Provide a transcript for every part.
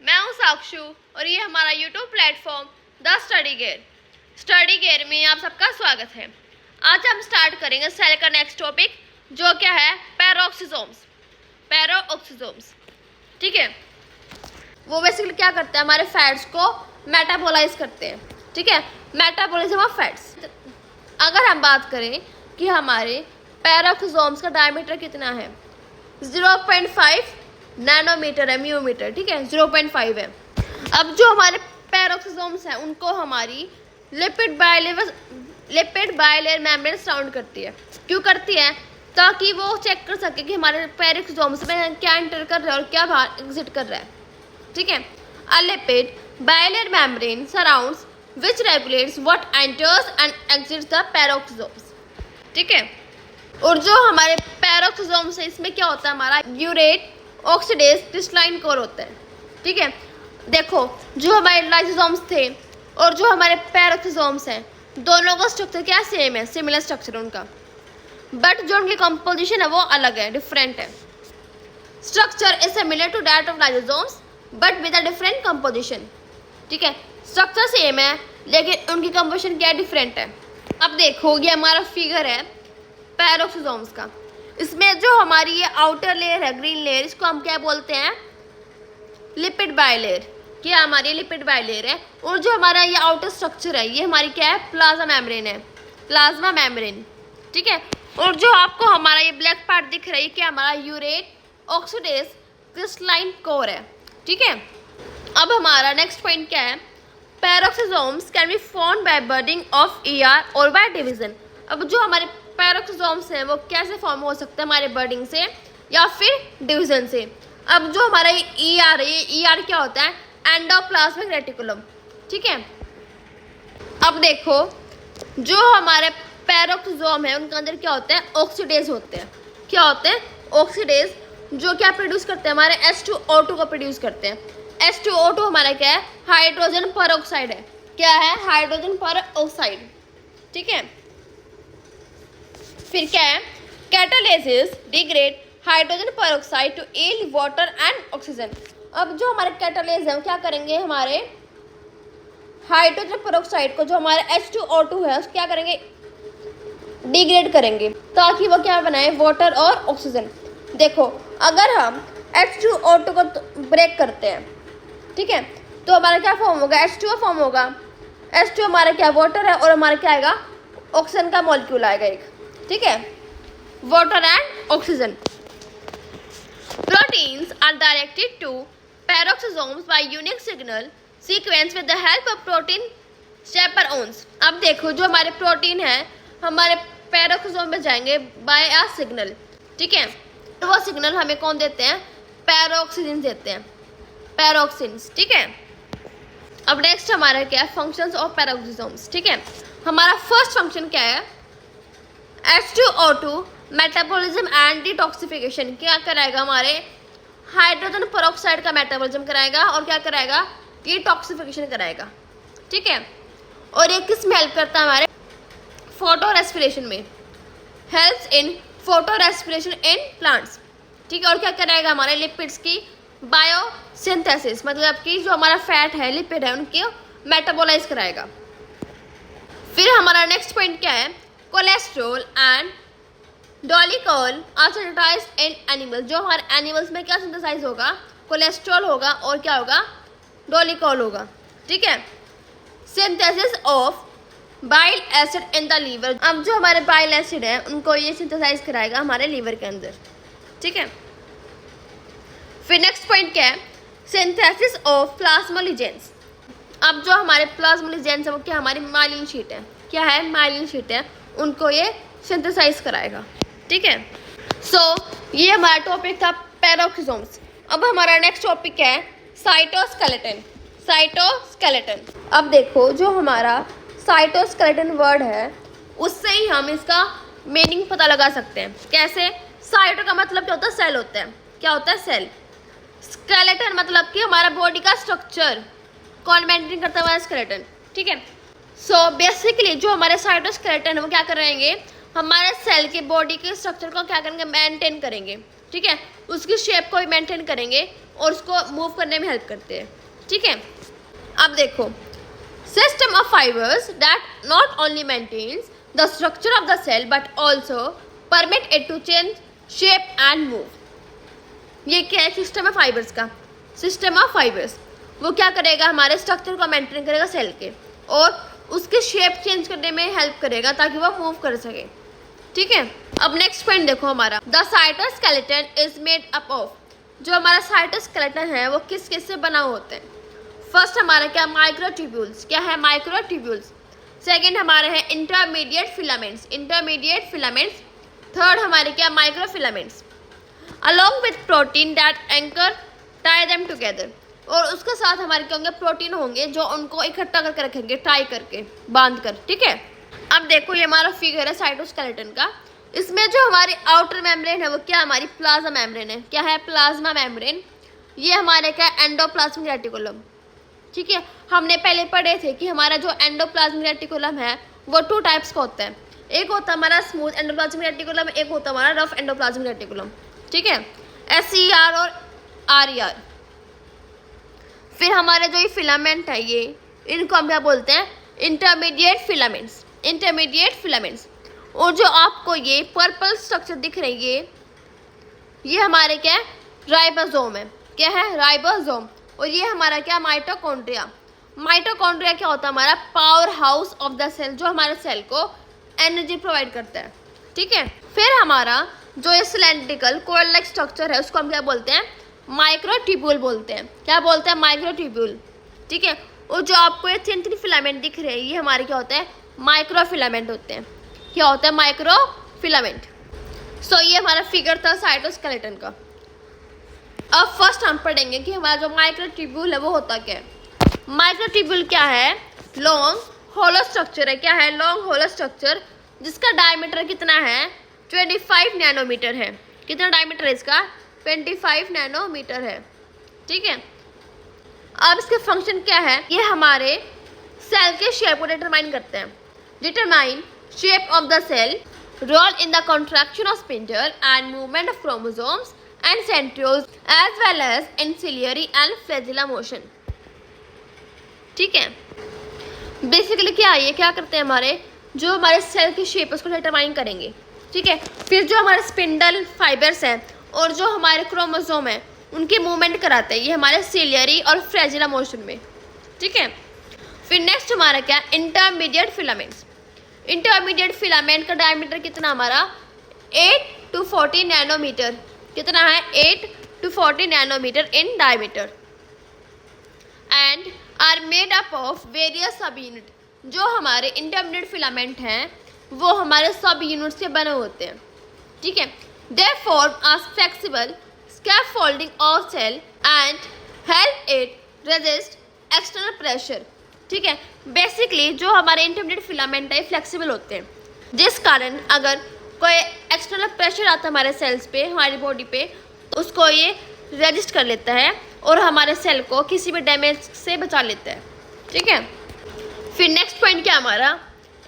मैं हूं साक्षु और ये हमारा YouTube platform the study gear. Study gear में आप सबका स्वागत है। आज हम स्टार्ट करेंगे सेल का नेक्स्ट टॉपिक, जो क्या है पैरोक्सिसोम्स। पैरोक्सिसोम्स, ठीक है, वो बेसिकली क्या करते हैं, हमारे फैट्स को मेटाबोलाइज करते हैं, ठीक है, मेटाबॉलिज्म ऑफ फैट्स। अगर हम बात करें कि हमारे पैरोक्सिसोम्स का डायमीटर कितना है, 0.5 नैनोमीटर है, म्यूमीटर, ठीक है, 0.5 है। अब जो हमारे पैरोक्सिसोम्स हैं उनको हमारी लिपिड बायलेयर मेम्ब्रेन सराउंड करती है। क्यों करती है? ताकि वो चेक कर सके कि हमारे पैरोक्सिसोम्स में क्या एंटर कर रहा है और क्या बाहर एग्जिट कर रहा है, ठीक है। Uh lipid bilayer membrane surrounds which regulates what enters and exits the peroxisomes, ठीक है। और जो हमारे पैरोक्सिसोम्स है इसमें क्या होता है, हमारा यूरेट ऑक्सीडेज क्रिस्टलाइन कोर होता है, ठीक है। देखो, जो हमारे लाइसोसोम्स थे और जो हमारे पैरोक्सिसोम्स हैं, दोनों का स्ट्रक्चर क्या सेम है, सिमिलर स्ट्रक्चर उनका, बट जो उनकी कंपोजिशन है वो अलग है, डिफरेंट है। Structure is similar to that of lysosomes but with a different composition, ठीक है। स्ट्रक्चर सेम है लेकिन उनकी कंपोजिशन क्या डिफरेंट है। अब देखो, ये हमारा फिगर है पैरोक्सिसोम्स का। इसमें जो हमारी ये आउटर लेयर है, ग्रीन लेयर, इसको हम क्या बोलते हैं, लिपिड बायलेयर। क्या हमारी लिपिड बायलेयर है। और जो हमारा ये आउटर स्ट्रक्चर है ये हमारी क्या है, प्लाज्मा मेम्ब्रेन है, प्लाज्मा मेम्ब्रेन, ठीक है। और जो आपको हमारा ये ब्लैक पार्ट दिख रहा है कि हमारा यूरेट ऑक्सीडेज क्रिस्टलाइन कोर है, ठीक है। अब हमारा नेक्स्ट पॉइंट क्या है, peroxisomes can be formed by budding off ER और बाय डिवीजन। अब जो हमारे पैरोक्सिसोम्स हैं वो कैसे फॉर्म हो सकते हैं, हमारे बडिंग से या फिर डिवीजन से। अब जो हमारा ये ईआर है, ये ईआर क्या होता है, एंडोप्लाज्मिक रेटिकुलम, ठीक है। अब देखो, जो हमारे पैरोक्सिसोम है उनके अंदर क्या होता है, ऑक्सीडेज होते हैं। क्या होते हैं, ऑक्सीडेज, जो क्या प्रोड्यूस करते हैं, हमारे H2O2 को प्रोड्यूस करते हैं। H2O2 हमारा क्या है, हाइड्रोजन परऑक्साइड है। क्या है, हाइड्रोजन परऑक्साइड, ठीक है। फिर क्या है, catalysis degrade hydrogen peroxide to yield water and oxygen. अब जो हमारे कैटालिस है वो क्या करेंगे, हमारे हाइड्रोजन परऑक्साइड को, जो हमारे H2O2 है उसको क्या करेंगे, डिग्रेड करेंगे ताकि वो क्या बनाए, वाटर और ऑक्सीजन। देखो, अगर हम H2O2 को ब्रेक करते हैं, ठीक है, तो हमारा क्या फॉर्म होगा, H2O फॉर्म होगा। H2O हमारा क्या, वाटर है, और हमारा क्या आएगा, ऑक्सीजन का मॉलिक्यूल आएगा एक, ठीक है, water and oxygen. Proteins are directed to peroxisomes by unique signal sequence with the help of protein chaperones। अब देखो, जो हमारे प्रोटीन है हमारे पैरोक्सिसोम में जाएंगे बाय अ सिग्नल, ठीक है। तो वो सिग्नल हमें कौन देते हैं, पैरोक्सिन देते हैं, पैरोक्सिन्स, ठीक है। अब नेक्स्ट हमारा क्या है, फंक्शंस ऑफ पैरोक्सिसोम्स, ठीक है। हमारा फर्स्ट फंक्शन क्या है, H2O2 मेटाबॉलिज्म एंड डिटॉक्सिफिकेशन। क्या कराएगा, हमारे हाइड्रोजन परऑक्साइड का मेटाबॉलिज्म कराएगा और क्या कराएगा, डिटॉक्सिफिकेशन कराएगा, ठीक है। और ये किस में हेल्प करता है, हमारे फोटो रेस्पिरेशन में, helps in photo respiration in plants, ठीक है। और क्या कराएगा, हमारे लिपिड्स की बायोसिंथेसिस, मतलब कि जो हमारा फैट है, लिपिड है, उनके मेटाबोलाइज कराएगा। फिर हमारा नेक्स्ट पॉइंट क्या है, cholesterol and dolichol are synthesized in animals. जो हमारे एनिमल्स में क्या सिंथेसाइज होगा, कोलेस्ट्रॉल होगा और क्या होगा, डॉलिकॉल होगा, ठीक है। Synthesis of bile acid in the liver. अब जो हमारे बाइल एसिड है उनको ये सिंथेसाइज कराएगा हमारे लीवर के अंदर, ठीक है। फिर नेक्स्ट पॉइंट क्या है, सिंथेसिस ऑफ प्लाज्मोलिजेंस। अब जो हमारे प्लाज्मोलिजेंस है वो क्या, हमारी माइलिन शीट है, क्या है, माइलिन शीट है, उनको ये सिंथेसाइज कराएगा, ठीक है। सो ये हमारा टॉपिक था पैरोक्सिसोम्स। अब हमारा नेक्स्ट टॉपिक है साइटोस्केलेटन। साइटोस्केलेटन, अब देखो, जो हमारा साइटोस्केलेटन वर्ड है उससे ही हम इसका मीनिंग पता लगा सकते हैं। कैसे, साइटो का मतलब क्या होता है, सेल होता है, क्या होता है, सेल। स्केलेटन मतलब कि हमारा बॉडी का स्ट्रक्चर कौन मेंटेन करता है, हमारा स्केलेटन, ठीक है। सो बेसिकली जो हमारे साइटोस्केलेटन है वो क्या करेंगे, हमारे सेल के बॉडी के स्ट्रक्चर को क्या करेंगे, मेंटेन करेंगे, ठीक है, उसकी शेप को भी मेंटेन करेंगे और उसको मूव करने में हेल्प करते हैं। ठीक है, अब देखो, system of fibres that not only maintains the structure of the cell but also permit it to change shape and move. ये क्या है? सिस्टम ऑफ फाइबर्स का। सिस्टम ऑफ फाइबर्स वो क्या करेगा? हमारे स्ट्रक्चर को मेंटेन करेगा सेल के, और उसके शेप चेंज करने में हेल्प करेगा ताकि वो मूव कर सके। ठीक है, अब नेक्स्ट पॉइंट देखो हमारा, the cytoskeleton is made up of. जो हमारा साइटोस्केलेटन है वो किस किस से बना होता है? फर्स्ट हमारा क्या? माइक्रोट्यूब्यूल्स। क्या है? माइक्रोट्यूब्यूल्स। सेकेंड हमारे हैं intermediate filaments, intermediate filaments. Third हमारे क्या? Microfilaments along with protein that anchor tie them together. और उसके साथ हमारे क्या होंगे? प्रोटीन होंगे जो उनको इकट्ठा करके रखेंगे, टाई करके, बांध कर। ठीक है, अब देखो ये हमारा फिगर है साइटोस्केलेटन का। इसमें जो हमारी आउटर मेम्ब्रेन है वो क्या? हमारी प्लाज्मा मेम्ब्रेन है। क्या है? Plasma membrane. ये हमारे क्या? Endoplasmic reticulum. ठीक है, हमने पहले पढ़े थे कि हमारा जो एंडोप्लाज्मिक रेटिकुलम है वो 2 टाइप्स का होता है। एक होता है हमारा स्मूथ एंडोप्लाज्मिक रेटिकुलम, एक होता है हमारा रफ एंडोप्लाज्मिक रेटिकुलम। ठीक है, SER और RER। फिर हमारे जो ये फिलामेंट है ये, इनको हम क्या बोलते हैं? Intermediate filaments, intermediate filaments. और जो आपको ये पर्पल स्ट्रक्चर दिख रही है ये हमारे क्या है? राइबोसोम है। क्या है? राइबोसोम। और ये हमारा क्या? माइटोकॉन्ड्रिया। माइटोकॉन्ड्रिया क्या होता है? हमारा power house of the cell, जो हमारे सेल को एनर्जी प्रोवाइड करता है। ठीक है, फिर हमारा जो ये सिलेंड्रिकल कोयल लाइक स्ट्रक्चर है उसको हम क्या बोलते हैं? माइक्रोट्यूब्यूल बोलते हैं। क्या बोलते हैं? माइक्रोट्यूब्यूल। ठीक है, और जो आपको ये थिन थिन फिलामेंट दिख रहे हैं ये हमारे क्या होते हैं? माइक्रोफिलामेंट होते हैं। क्या होता है? माइक्रोफिलामेंट। सो ये हमारा फिगर था साइटोस्केलेटन का। अब फर्स्ट हम पढ़ेंगे कि हमारा जो माइक्रोट्यूब्यूल है वो होता क्या है। माइक्रोट्यूब्यूल क्या है? लॉन्ग होलो स्ट्रक्चर है। क्या है? लॉन्ग होलो स्ट्रक्चर जिसका डायमीटर कितना है? 25 नैनोमीटर है। कितना डायमीटर है इसका? 25 नैनोमीटर है। ठीक है, अब इसके फंक्शन क्या है? ये हमारे सेल के शेप को डिटरमाइन करते हैं। Determine shape of the cell, role in the contraction of spindle and movement of chromosomes and centrioles as well as in ciliary and flagella motion. ठीक है, बेसिकली क्या है? ये क्या करते हैं? हमारे जो हमारे सेल की शेप है उसको डिटरमाइन करेंगे। ठीक है, फिर जो हमारे स्पिंडल फाइबर्स हैं और जो हमारे क्रोमोसोम है उनकी मूवमेंट कराते हैं ये हमारे सिलियरी और फ्लैजिला मोशन में। ठीक है, फिर नेक्स्ट हमारा क्या? Intermediate filaments. इंटरमीडिएट फिलामेंट का डायमीटर कितना हमारा? 8 to 40 नैनोमीटर। कितना है? 8 to 40 nanometre in diameter and are made up of various sub unit. जो हमारे इंटरमीडिएट फिलामेंट हैं वो हमारे सब यूनिट से बने होते हैं। ठीक है, they form as flexible scaffolding of cell and help it resist external pressure। ठीक है, बेसिकली जो हमारे इंटरमीडिएट फिलामेंट है फ्लेक्सिबल होते हैं, जिस कारण अगर कोई एक्सटर्नल प्रेशर आता है हमारे सेल्स पे, हमारी बॉडी पे, उसको ये रेजिस्ट कर लेता है और हमारे सेल को किसी भी डैमेज से बचा लेता है। ठीक है, फिर नेक्स्ट पॉइंट क्या हमारा?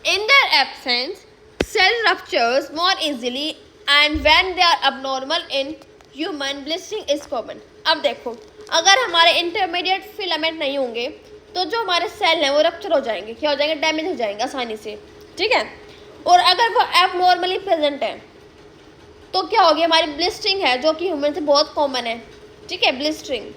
In their absence cell ruptures more easily and when they are abnormal in human blistering is common. अब देखो, अगर हमारे इंटरमीडिएट फिलामेंट नहीं होंगे तो जो हमारे सेल हैं वो रप्चर हो जाएंगे, क्या हो जाएंगे? डैमेज हो जाएंगे आसानी से। ठीक है, और अगर वो एबनॉर्मली प्रेजेंट है तो क्या होगी? हमारी ब्लिस्टिंग है जो कि ह्यूमन से बहुत कॉमन है। ठीक है, ब्लिस्टिंग।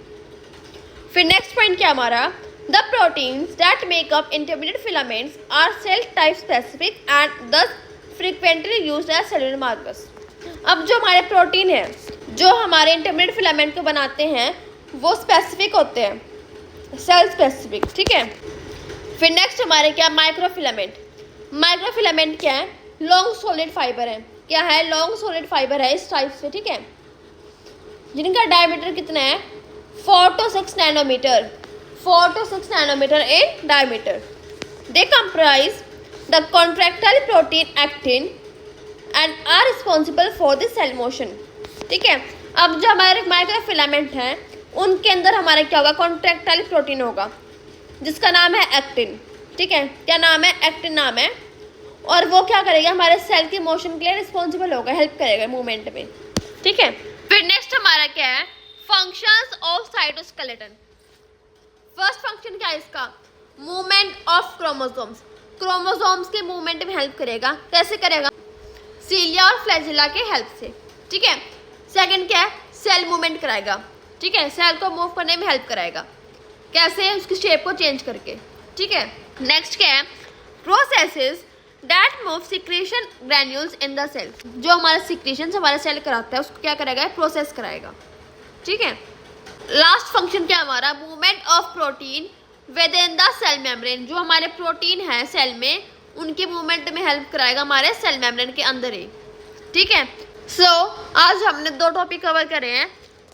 फिर नेक्स्ट पॉइंट क्या हमारा? The proteins that make up intermediate filaments are cell type specific and thus frequently used as cellular markers. अब जो हमारे प्रोटीन है जो हमारे इंटरमीडिएट फिलामेंट को बनाते हैं वो स्पेसिफिक होते हैं, सेल स्पेसिफिक। ठीक है, फिर नेक्स्ट हमारे क्या? माइक्रोफिलामेंट। माइक्रोफिलामेंट क्या है? लॉन्ग सॉलिड फाइबर है। क्या है? लॉन्ग सॉलिड फाइबर है इस टाइप से। ठीक है, जिनका डायमीटर कितना है? 4 to 6 nanometre, 4 to 6 nanometre in diameter. They comprise the contractile protein actin and are responsible for the cell motion. ठीक है, अब जो हमारे माइक्रोफिलामेंट हैं उनके अंदर हमारा क्या होगा? कॉन्ट्रैक्टाइल प्रोटीन होगा जिसका नाम है एक्टिन। ठीक है, क्या नाम है? एक्टिन नाम है। और वो क्या करेगा? हमारे सेल की मोशन के लिए रिस्पॉन्सिबल होगा, हेल्प करेगा मूवमेंट में। ठीक है, फिर नेक्स्ट हमारा क्या है? Functions of cytoskeleton. First function क्या है इसका? Movement of chromosomes. क्रोमोसोम्स के मूवमेंट में हेल्प करेगा। कैसे करेगा? सीलिया और फ्लैजिला के हेल्प से। ठीक है। सेकंड क्या है? सेल मूवमेंट कराएगा। ठीक है, सेल को मूव करने में हेल्प कराएगा। कैसे? उसकी शेप को चेंज करके। ठीक है। नेक्स्ट क्या है? Processes that move secretion granules in the cell. जो हमारा सिक्रीशन हमारा सेल कराता है उसको क्या करेगा? प्रोसेस कराएगा। ठीक है। लास्ट फंक्शन क्या हमारा? Movement of protein within the cell membrane. जो हमारे प्रोटीन है सेल में उनके मूवमेंट में हेल्प कराएगा हमारे सेल मेम्ब्रेन के अंदर ही। ठीक है। सो आज हमने 2 टॉपिक कवर करे हैं,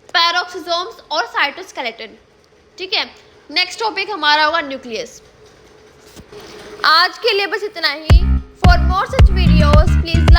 पैरोक्सिसोम्स और साइटोस्केलेटन। ठीक है। नेक्स्ट टॉपिक हमारा होगा न्यूक्लियस। आज के लिए बस इतना ही। For more such videos please